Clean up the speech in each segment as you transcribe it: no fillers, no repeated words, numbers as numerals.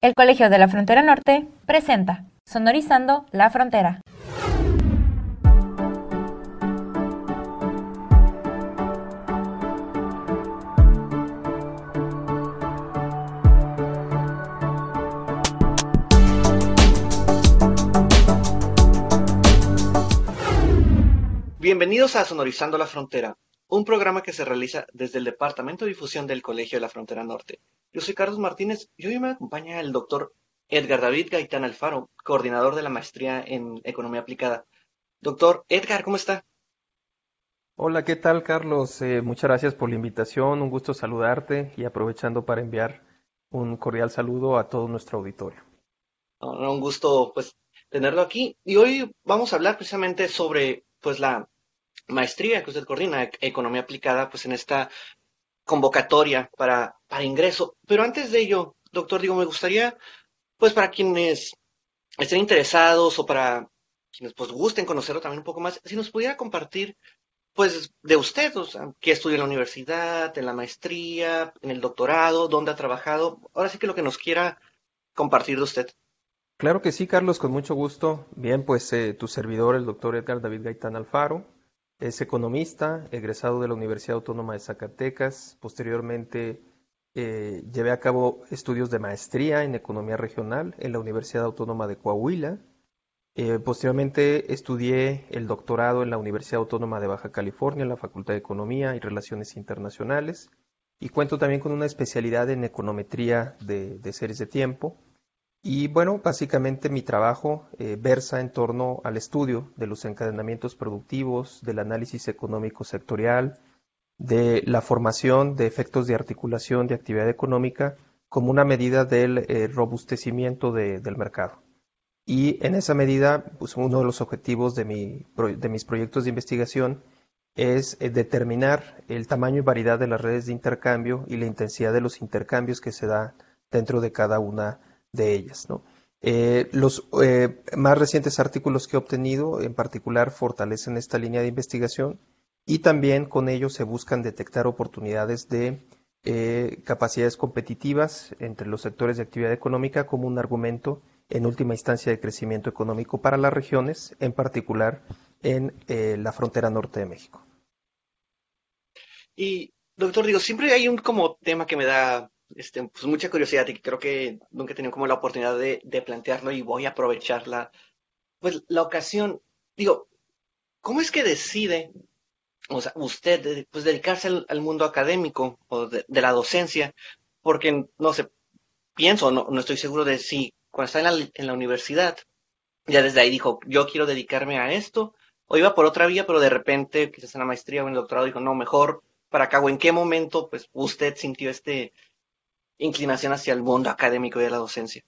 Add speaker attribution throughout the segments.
Speaker 1: El Colegio de la Frontera Norte presenta Sonorizando la Frontera.
Speaker 2: Bienvenidos a Sonorizando la Frontera, un programa que se realiza desde el Departamento de Difusión del Colegio de la Frontera Norte. Yo soy Carlos Martínez y hoy me acompaña el doctor Edgar David Gaitán Alfaro, coordinador de la maestría en Economía Aplicada. Doctor Edgar, ¿cómo está?
Speaker 3: Hola, ¿qué tal, Carlos? Muchas gracias por la invitación, un gusto saludarte y aprovechando para enviar un cordial saludo a todo nuestro auditorio.
Speaker 2: Un gusto pues tenerlo aquí y hoy vamos a hablar precisamente sobre pues la maestría que usted coordina, Economía Aplicada, pues en esta convocatoria para ingreso. Pero antes de ello, doctor, digo, me gustaría pues para quienes estén interesados o para quienes pues gusten conocerlo también un poco más, si nos pudiera compartir pues de usted, o sea, qué estudió en la universidad, en la maestría, en el doctorado, dónde ha trabajado, ahora sí que lo que nos quiera compartir de usted.
Speaker 3: Claro que sí, Carlos, con mucho gusto. Bien, pues tu servidor, el doctor Edgar David Gaitán Alfaro, es economista, egresado de la Universidad Autónoma de Zacatecas. Posteriormente llevé a cabo estudios de maestría en economía regional en la Universidad Autónoma de Coahuila. Posteriormente estudié el doctorado en la Universidad Autónoma de Baja California, en la Facultad de Economía y Relaciones Internacionales, y cuento también con una especialidad en econometría de series de tiempo. Y bueno, básicamente mi trabajo versa en torno al estudio de los encadenamientos productivos, del análisis económico sectorial, de la formación de efectos de articulación de actividad económica como una medida del robustecimiento del mercado. Y en esa medida, pues uno de los objetivos de mis proyectos de investigación es determinar el tamaño y variedad de las redes de intercambio y la intensidad de los intercambios que se da dentro de cada una de ellas, ¿no? Los más recientes artículos que he obtenido en particular fortalecen esta línea de investigación y también con ello se buscan detectar oportunidades de capacidades competitivas entre los sectores de actividad económica como un argumento en última instancia de crecimiento económico para las regiones, en particular en la frontera norte de México.
Speaker 2: Y doctor, digo, siempre hay un como tema que me da pues mucha curiosidad y que creo que nunca he tenido como la oportunidad de plantearlo y voy a aprovecharla. Pues la ocasión, digo, ¿cómo es que decide, o sea, usted, pues dedicarse al mundo académico o de la docencia? Porque, no sé, pienso, no estoy seguro de si cuando está en la universidad, ya desde ahí dijo, yo quiero dedicarme a esto, o iba por otra vía, pero de repente, quizás en la maestría o en el doctorado, dijo, no, mejor para acá, o en qué momento, pues usted sintió inclinación hacia el mundo académico y de la docencia.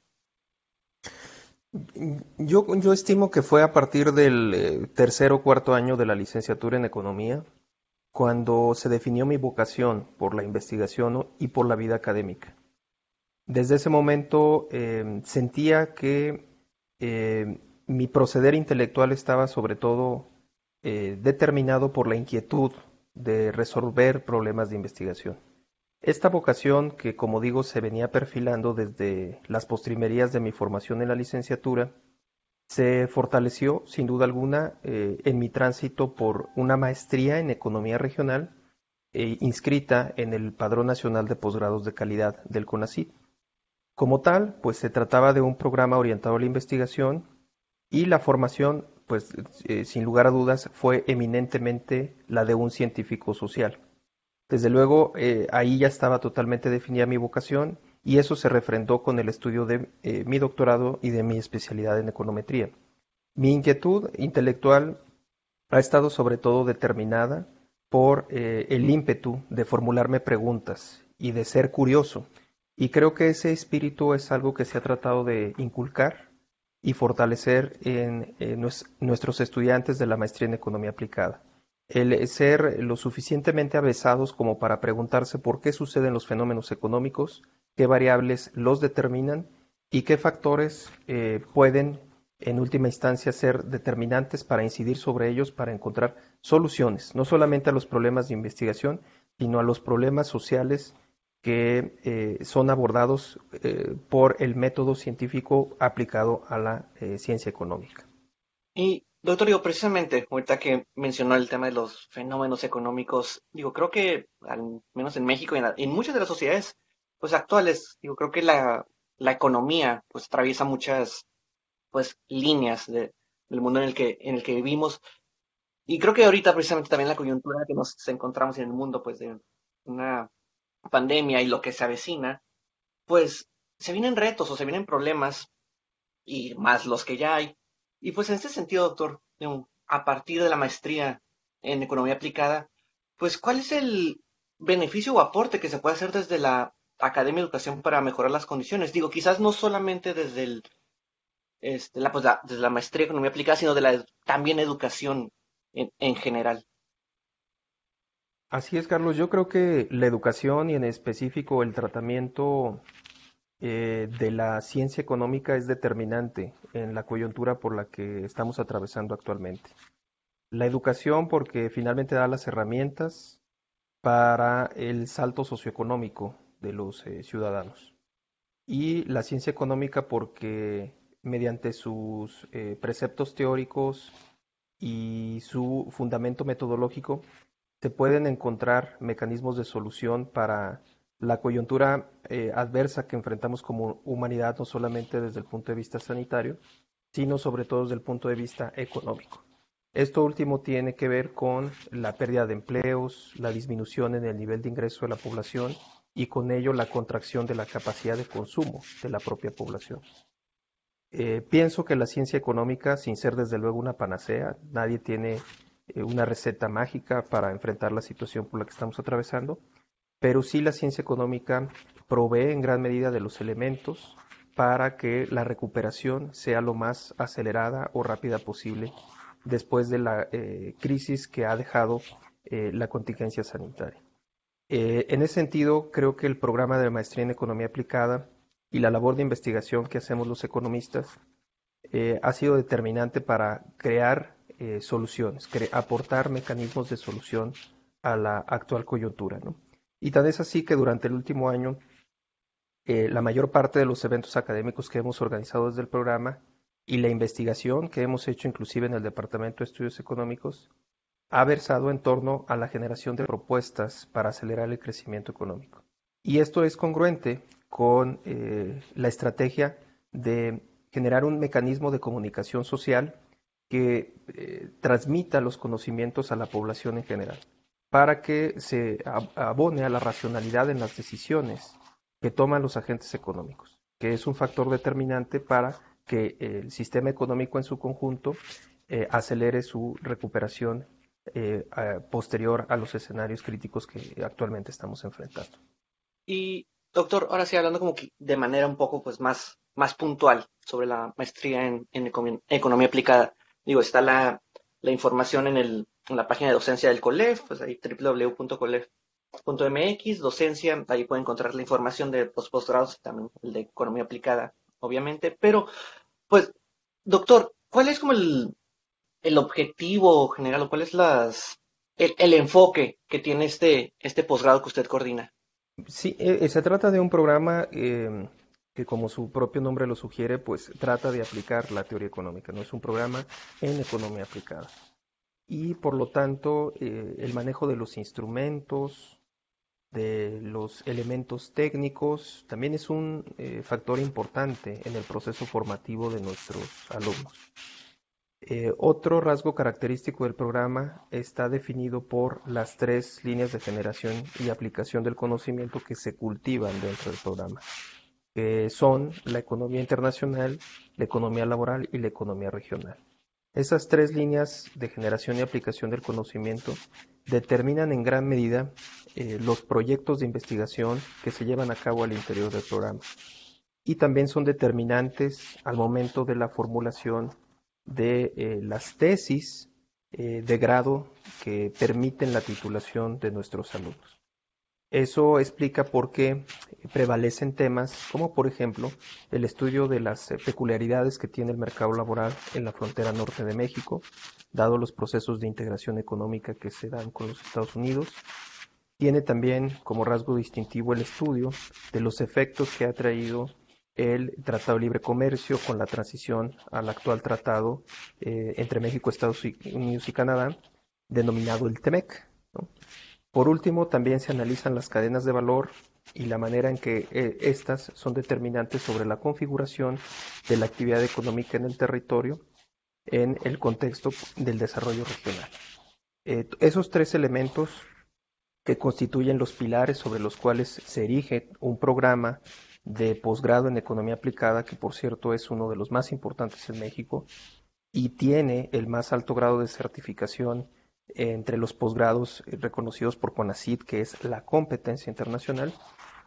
Speaker 3: Yo estimo que fue a partir del tercer o cuarto año de la licenciatura en economía, cuando se definió mi vocación por la investigación y por la vida académica. Desde ese momento sentía que mi proceder intelectual estaba sobre todo determinado por la inquietud de resolver problemas de investigación. Esta vocación, que como digo se venía perfilando desde las postrimerías de mi formación en la licenciatura, se fortaleció sin duda alguna en mi tránsito por una maestría en economía regional inscrita en el Padrón Nacional de Posgrados de Calidad del CONACYT. Como tal, pues se trataba de un programa orientado a la investigación y la formación, pues sin lugar a dudas, fue eminentemente la de un científico social. Desde luego, ahí ya estaba totalmente definida mi vocación y eso se refrendó con el estudio de mi doctorado y de mi especialidad en econometría. Mi inquietud intelectual ha estado sobre todo determinada por el ímpetu de formularme preguntas y de ser curioso. Y creo que ese espíritu es algo que se ha tratado de inculcar y fortalecer en nuestros estudiantes de la maestría en economía aplicada. El ser lo suficientemente avesados como para preguntarse por qué suceden los fenómenos económicos, qué variables los determinan y qué factores pueden en última instancia ser determinantes para incidir sobre ellos para encontrar soluciones, no solamente a los problemas de investigación, sino a los problemas sociales que son abordados por el método científico aplicado a la ciencia económica.
Speaker 2: Y, doctor, digo, precisamente, ahorita que mencionó el tema de los fenómenos económicos, digo, creo que, al menos en México y en muchas de las sociedades, pues, actuales, digo, creo que la economía, pues, atraviesa muchas, pues, líneas del mundo en el que vivimos. Y creo que ahorita, precisamente, también la coyuntura que nos encontramos en el mundo, pues, de una pandemia y lo que se avecina, pues, se vienen retos o se vienen problemas y más los que ya hay. Y pues en este sentido, doctor, a partir de la maestría en economía aplicada, pues ¿cuál es el beneficio o aporte que se puede hacer desde la Academia de Educación para mejorar las condiciones? Digo, quizás no solamente desde desde la maestría en economía aplicada, sino de la también educación en general.
Speaker 3: Así es, Carlos. Yo creo que la educación y en específico el tratamiento de la ciencia económica es determinante en la coyuntura por la que estamos atravesando actualmente. La educación porque finalmente da las herramientas para el salto socioeconómico de los ciudadanos. Y la ciencia económica porque mediante sus preceptos teóricos y su fundamento metodológico se pueden encontrar mecanismos de solución para la coyuntura adversa que enfrentamos como humanidad, no solamente desde el punto de vista sanitario, sino sobre todo desde el punto de vista económico. Esto último tiene que ver con la pérdida de empleos, la disminución en el nivel de ingreso de la población y con ello la contracción de la capacidad de consumo de la propia población. Pienso que la ciencia económica, sin ser desde luego una panacea, nadie tiene una receta mágica para enfrentar la situación por la que estamos atravesando, pero sí la ciencia económica provee en gran medida de los elementos para que la recuperación sea lo más acelerada o rápida posible después de la crisis que ha dejado la contingencia sanitaria. En ese sentido, creo que el programa de maestría en economía aplicada y la labor de investigación que hacemos los economistas ha sido determinante para crear soluciones, aportar mecanismos de solución a la actual coyuntura, ¿no? Y tan es así que durante el último año, la mayor parte de los eventos académicos que hemos organizado desde el programa y la investigación que hemos hecho inclusive en el Departamento de Estudios Económicos ha versado en torno a la generación de propuestas para acelerar el crecimiento económico. Y esto es congruente con la estrategia de generar un mecanismo de comunicación social que transmita los conocimientos a la población en general, para que se abone a la racionalidad en las decisiones que toman los agentes económicos, que es un factor determinante para que el sistema económico en su conjunto acelere su recuperación posterior a los escenarios críticos que actualmente estamos enfrentando.
Speaker 2: Y, doctor, ahora sí hablando como que de manera un poco pues más puntual sobre la maestría en economía aplicada. Digo, está la información en la página de docencia del COLEF, pues ahí www.colef.mx, docencia, ahí pueden encontrar la información de los posgrados, también el de economía aplicada, obviamente. Pero, pues, doctor, ¿cuál es como el objetivo general o cuál es el enfoque que tiene este posgrado que usted coordina?
Speaker 3: Sí, se trata de un programa que, como su propio nombre lo sugiere, pues trata de aplicar la teoría económica, ¿no? Es un programa en economía aplicada. Y por lo tanto, el manejo de los instrumentos, de los elementos técnicos, también es un factor importante en el proceso formativo de nuestros alumnos. Otro rasgo característico del programa está definido por las tres líneas de generación y aplicación del conocimiento que se cultivan dentro del programa, que son la economía internacional, la economía laboral y la economía regional. Esas tres líneas de generación y aplicación del conocimiento determinan en gran medida los proyectos de investigación que se llevan a cabo al interior del programa y también son determinantes al momento de la formulación de las tesis de grado que permiten la titulación de nuestros alumnos. Eso explica por qué prevalecen temas como, por ejemplo, el estudio de las peculiaridades que tiene el mercado laboral en la frontera norte de México, dado los procesos de integración económica que se dan con los Estados Unidos, tiene también como rasgo distintivo el estudio de los efectos que ha traído el Tratado de Libre Comercio con la transición al actual tratado entre México, Estados Unidos y Canadá, denominado el TEMEC, ¿no? Por último, también se analizan las cadenas de valor y la manera en que estas son determinantes sobre la configuración de la actividad económica en el territorio en el contexto del desarrollo regional. Esos tres elementos que constituyen los pilares sobre los cuales se erige un programa de posgrado en economía aplicada, que por cierto es uno de los más importantes en México y tiene el más alto grado de certificación entre los posgrados reconocidos por CONACYT, que es la competencia internacional,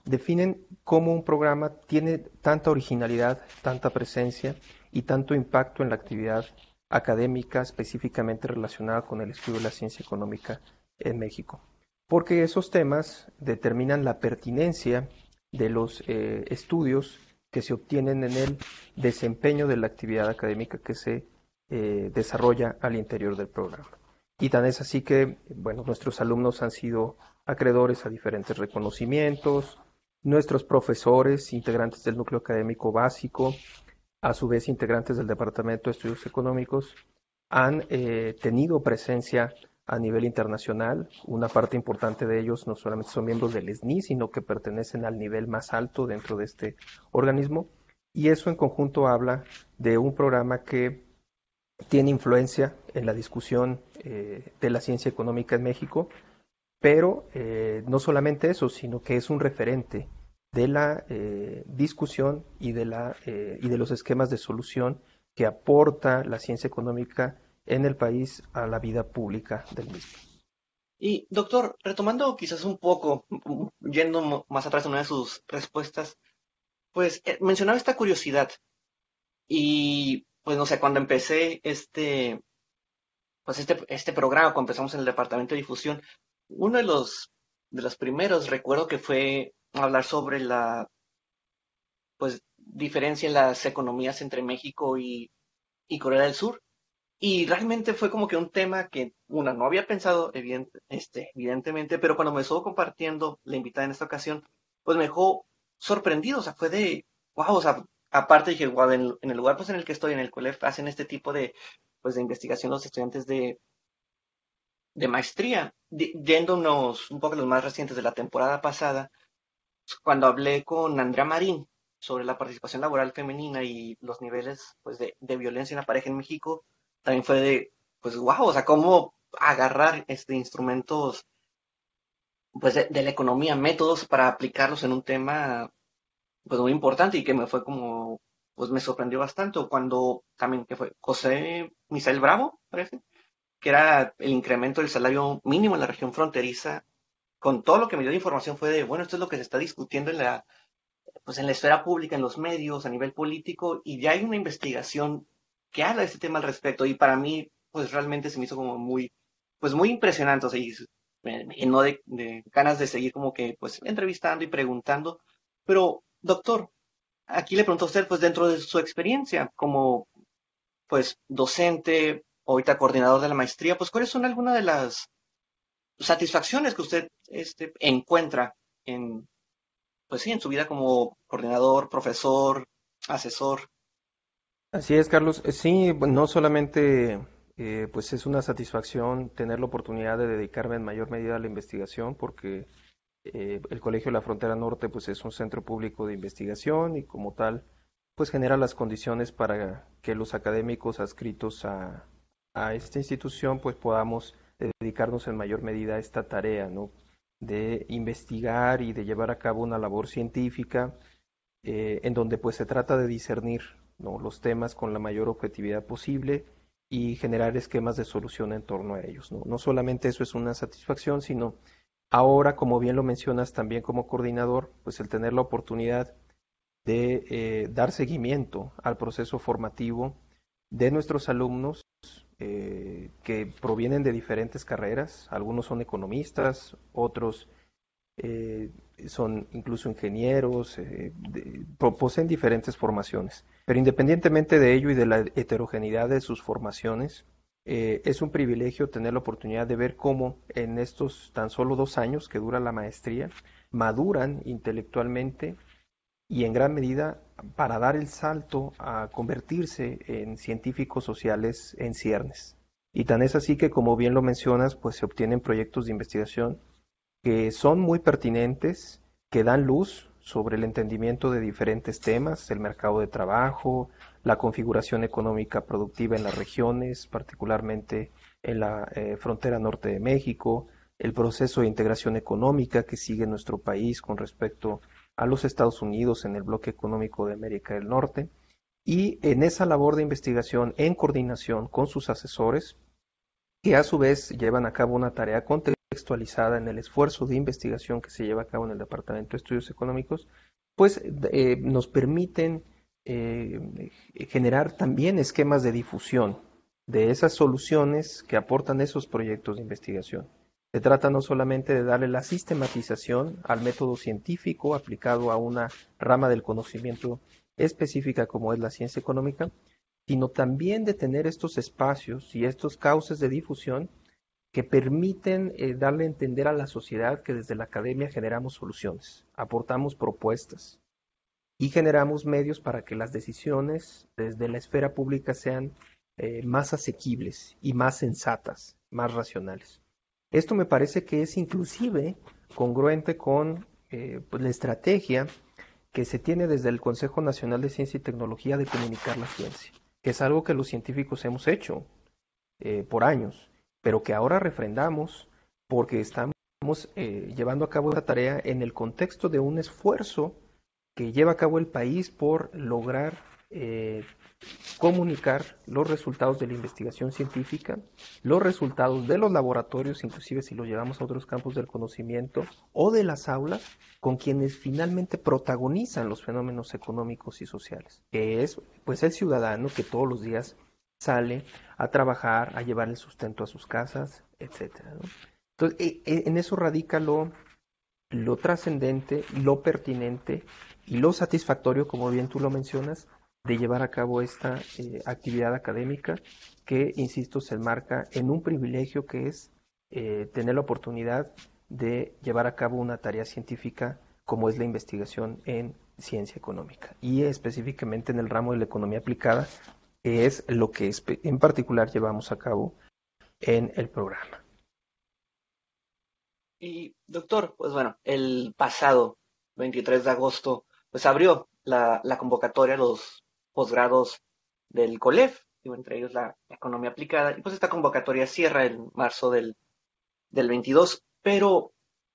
Speaker 3: definen cómo un programa tiene tanta originalidad, tanta presencia y tanto impacto en la actividad académica específicamente relacionada con el estudio de la ciencia económica en México. Porque esos temas determinan la pertinencia de los estudios que se obtienen en el desempeño de la actividad académica que se desarrolla al interior del programa. Y tan es así que, bueno, nuestros alumnos han sido acreedores a diferentes reconocimientos, nuestros profesores, integrantes del núcleo académico básico, a su vez integrantes del Departamento de Estudios Económicos, han tenido presencia a nivel internacional. Una parte importante de ellos no solamente son miembros del SNI, sino que pertenecen al nivel más alto dentro de este organismo. Y eso en conjunto habla de un programa que tiene influencia en la discusión de la ciencia económica en México, pero no solamente eso, sino que es un referente de la discusión y de los esquemas de solución que aporta la ciencia económica en el país a la vida pública del mismo.
Speaker 2: Y doctor, retomando quizás un poco, yendo más atrás en una de sus respuestas, pues mencionaba esta curiosidad y pues no sé, cuando empecé este programa, cuando empezamos en el departamento de difusión, uno de los primeros recuerdo que fue hablar sobre la pues diferencia en las economías entre México y Corea del Sur. Y realmente fue como que un tema que, una, no había pensado, evidentemente, pero cuando me estuvo compartiendo la invitada en esta ocasión, pues me dejó sorprendido, o sea, fue de, wow, o sea, aparte dije, wow, en el lugar pues en el que estoy, en el COLEF, hacen este tipo pues, de investigación los estudiantes de maestría. Yéndonos un poco a los más recientes de la temporada pasada, cuando hablé con Andrea Marín sobre la participación laboral femenina y los niveles pues, de violencia en la pareja en México, también fue de, pues wow, o sea, cómo agarrar instrumentos pues, de la economía, métodos para aplicarlos en un tema pues muy importante y que me fue como, pues me sorprendió bastante. O cuando también, que fue José Misael Bravo, parece, que era el incremento del salario mínimo en la región fronteriza, con todo lo que me dio de información fue de, bueno, esto es lo que se está discutiendo pues en la esfera pública, en los medios, a nivel político, y ya hay una investigación que habla de este tema al respecto, y para mí, pues realmente se me hizo como muy, pues muy impresionante, o sea, y me llenó de ganas de seguir como que, pues, entrevistando y preguntando, pero, doctor, aquí le pregunto a usted, pues, dentro de su experiencia como, pues, docente, ahorita coordinador de la maestría, pues, ¿cuáles son algunas de las satisfacciones que usted, encuentra en, pues sí, en su vida como coordinador, profesor, asesor?
Speaker 3: Así es, Carlos. Sí, no solamente pues es una satisfacción tener la oportunidad de dedicarme en mayor medida a la investigación, porque el Colegio de la Frontera Norte pues es un centro público de investigación y como tal pues genera las condiciones para que los académicos adscritos a esta institución pues podamos dedicarnos en mayor medida a esta tarea, ¿no? De investigar y de llevar a cabo una labor científica en donde pues se trata de discernir, ¿no?, los temas con la mayor objetividad posible y generar esquemas de solución en torno a ellos, ¿no? No solamente eso es una satisfacción, sino ahora, como bien lo mencionas también como coordinador, pues el tener la oportunidad de dar seguimiento al proceso formativo de nuestros alumnos que provienen de diferentes carreras, algunos son economistas, otros son incluso ingenieros, poseen diferentes formaciones. Pero independientemente de ello y de la heterogeneidad de sus formaciones, Es un privilegio tener la oportunidad de ver cómo en estos tan solo 2 años que dura la maestría, maduran intelectualmente y en gran medida para dar el salto a convertirse en científicos sociales en ciernes. Y tan es así que, como bien lo mencionas, pues se obtienen proyectos de investigación que son muy pertinentes, que dan luz sobre el entendimiento de diferentes temas, el mercado de trabajo, la configuración económica productiva en las regiones, particularmente en la frontera norte de México, el proceso de integración económica que sigue nuestro país con respecto a los Estados Unidos en el bloque económico de América del Norte, y en esa labor de investigación en coordinación con sus asesores, que a su vez llevan a cabo una tarea contextualizada en el esfuerzo de investigación que se lleva a cabo en el Departamento de Estudios Económicos, pues nos permiten generar también esquemas de difusión de esas soluciones que aportan esos proyectos de investigación. Se trata no solamente de darle la sistematización al método científico aplicado a una rama del conocimiento específica como es la ciencia económica, sino también de tener estos espacios y estos cauces de difusión que permiten darle a entender a la sociedad que desde la academia generamos soluciones, aportamos propuestas y generamos medios para que las decisiones desde la esfera pública sean más asequibles y más sensatas, más racionales. Esto me parece que es inclusive congruente con pues la estrategia que se tiene desde el Consejo Nacional de Ciencia y Tecnología de comunicar la ciencia, que es algo que los científicos hemos hecho por años, pero que ahora refrendamos porque estamos llevando a cabo esta tarea en el contexto de un esfuerzo que lleva a cabo el país por lograr comunicar los resultados de la investigación científica, los resultados de los laboratorios, inclusive si los llevamos a otros campos del conocimiento, o de las aulas, con quienes finalmente protagonizan los fenómenos económicos y sociales, que es pues el ciudadano que todos los días sale a trabajar, a llevar el sustento a sus casas, etcétera, ¿no? Entonces, en eso radica lo trascendente, lo pertinente y lo satisfactorio, como bien tú lo mencionas, de llevar a cabo esta actividad académica que, insisto, se enmarca en un privilegio que es tener la oportunidad de llevar a cabo una tarea científica como es la investigación en ciencia económica y específicamente en el ramo de la economía aplicada, que es lo que en particular llevamos a cabo en el programa.
Speaker 2: Y doctor, pues bueno, el pasado 23 de agosto, pues abrió la convocatoria a los posgrados del COLEF, digo, entre ellos la economía aplicada, y pues esta convocatoria cierra en marzo del 22, pero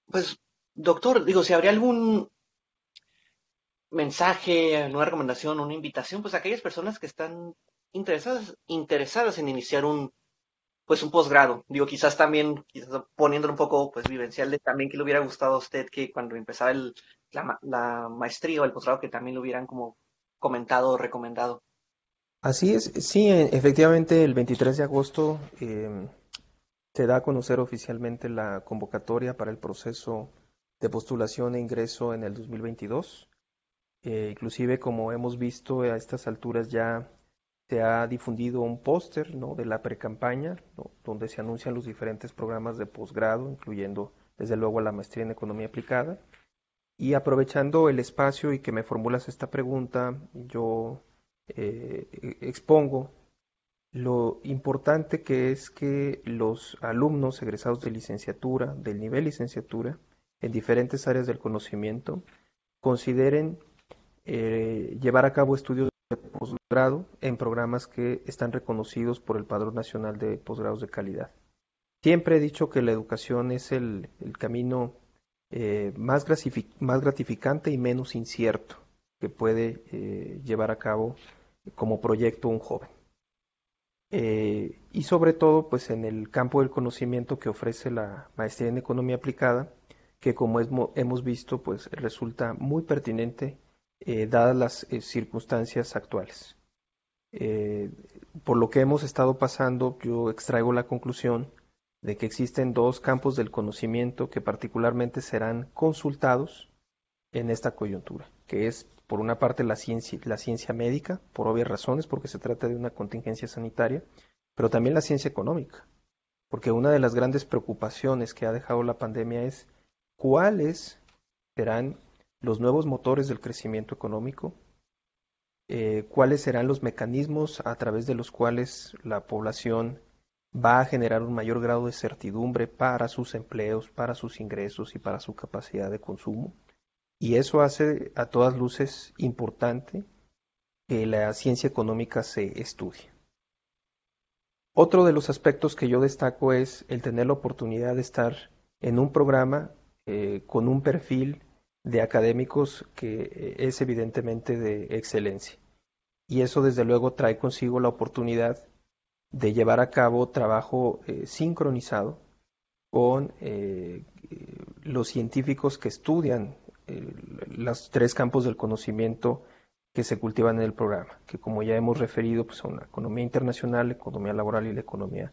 Speaker 2: pues doctor, digo, si habría algún mensaje, una recomendación, una invitación, pues a aquellas personas que están interesadas en iniciar pues un posgrado. Digo, quizás poniéndolo un poco pues vivencial de también que le hubiera gustado a usted que cuando empezaba la maestría o el posgrado que también lo hubieran como comentado o recomendado.
Speaker 3: Así es, sí, efectivamente el 23 de agosto se da a conocer oficialmente la convocatoria para el proceso de postulación e ingreso en el 2022. Inclusive, como hemos visto a estas alturas, ya se ha difundido un póster, ¿no?, de la precampaña, ¿no?, donde se anuncian los diferentes programas de posgrado, incluyendo desde luego la maestría en economía aplicada. Y aprovechando el espacio y que me formulas esta pregunta, yo expongo lo importante que es que los alumnos egresados de licenciatura, del nivel licenciatura, en diferentes áreas del conocimiento, consideren llevar a cabo estudios de posgrado en programas que están reconocidos por el Padrón Nacional de Posgrados de Calidad. Siempre he dicho que la educación es el camino más gratificante y menos incierto que puede llevar a cabo como proyecto un joven. Y sobre todo, pues en el campo del conocimiento que ofrece la maestría en economía aplicada, que como hemos visto, pues resulta muy pertinente dadas las circunstancias actuales. Por lo que hemos estado pasando, yo extraigo la conclusión de que existen dos campos del conocimiento que particularmente serán consultados en esta coyuntura, que es por una parte la ciencia médica, por obvias razones, porque se trata de una contingencia sanitaria, pero también la ciencia económica, porque una de las grandes preocupaciones que ha dejado la pandemia es cuáles serán los nuevos motores del crecimiento económico, cuáles serán los mecanismos a través de los cuales la población va a generar un mayor grado de certidumbre para sus empleos, para sus ingresos y para su capacidad de consumo. Y eso hace a todas luces importante que la ciencia económica se estudie. Otro de los aspectos que yo destaco es el tener la oportunidad de estar en un programa con un perfil de académicos que es evidentemente de excelencia. Y eso desde luego trae consigo la oportunidad de llevar a cabo trabajo sincronizado con los científicos que estudian los tres campos del conocimiento que se cultivan en el programa, que como ya hemos referido, pues son la economía internacional, la economía laboral y la economía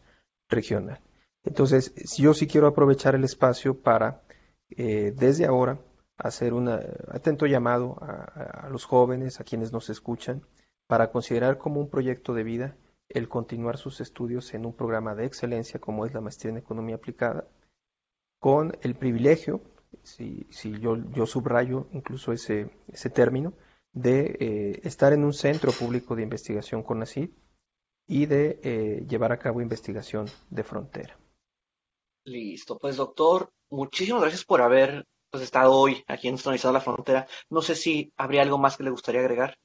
Speaker 3: regional. Entonces, yo sí quiero aprovechar el espacio para, desde ahora, hacer un atento llamado a los jóvenes, a quienes nos escuchan, para considerar como un proyecto de vida el continuar sus estudios en un programa de excelencia como es la maestría en economía aplicada, con el privilegio, si yo subrayo incluso ese término, de estar en un centro público de investigación CONACYT y de llevar a cabo investigación de frontera.
Speaker 2: Listo, pues doctor, muchísimas gracias por haber pues, estado hoy aquí en Sonalizando la Frontera. No sé si habría algo más que le gustaría agregar.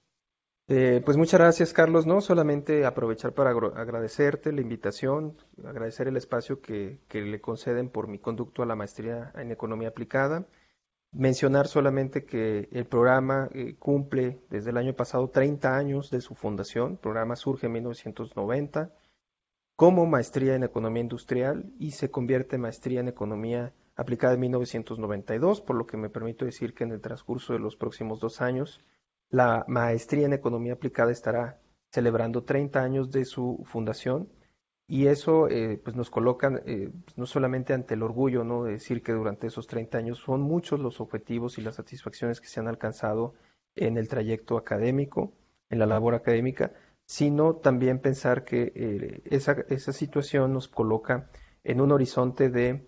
Speaker 3: Pues muchas gracias, Carlos. No solamente aprovechar para agradecerte la invitación, agradecer el espacio que le conceden por mi conducto a la maestría en economía aplicada. Mencionar solamente que el programa cumple desde el año pasado 30 años de su fundación. El programa surge en 1990 como maestría en economía industrial y se convierte en maestría en economía aplicada en 1992, por lo que me permito decir que en el transcurso de los próximos 2 años la maestría en economía aplicada estará celebrando 30 años de su fundación y eso pues nos coloca no solamente ante el orgullo, ¿no?, de decir que durante esos 30 años son muchos los objetivos y las satisfacciones que se han alcanzado en el trayecto académico, en la labor académica, sino también pensar que esa situación nos coloca en un horizonte de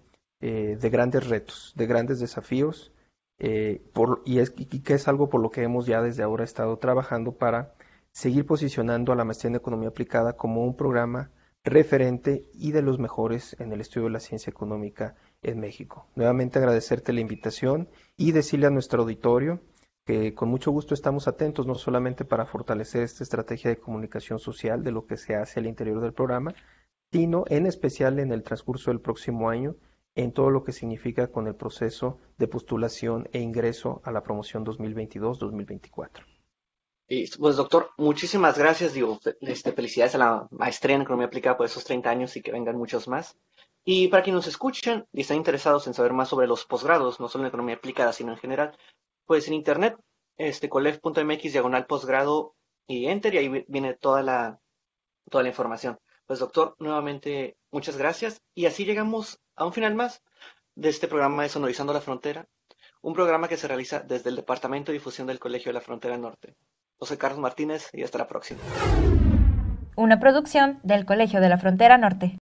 Speaker 3: grandes retos, de grandes desafíos, y que es algo por lo que hemos ya desde ahora estado trabajando para seguir posicionando a la maestría en economía aplicada como un programa referente y de los mejores en el estudio de la ciencia económica en México. Nuevamente agradecerte la invitación y decirle a nuestro auditorio que con mucho gusto estamos atentos no solamente para fortalecer esta estrategia de comunicación social de lo que se hace al interior del programa, sino en especial en el transcurso del próximo año en todo lo que significa con el proceso de postulación e ingreso a la promoción 2022-2024.
Speaker 2: Y pues doctor, muchísimas gracias, digo, felicidades a la maestría en economía aplicada por esos 30 años y que vengan muchos más. Y para quienes nos escuchan y están interesados en saber más sobre los posgrados, no solo en economía aplicada, sino en general, pues en internet, colef.mx/posgrado y enter y ahí viene toda la información. Pues doctor, nuevamente muchas gracias y así llegamos a un final más de este programa de Sonorizando la Frontera, un programa que se realiza desde el Departamento de Difusión del Colegio de la Frontera Norte. Yo soy Carlos Martínez y hasta la próxima.
Speaker 1: Una producción del Colegio de la Frontera Norte.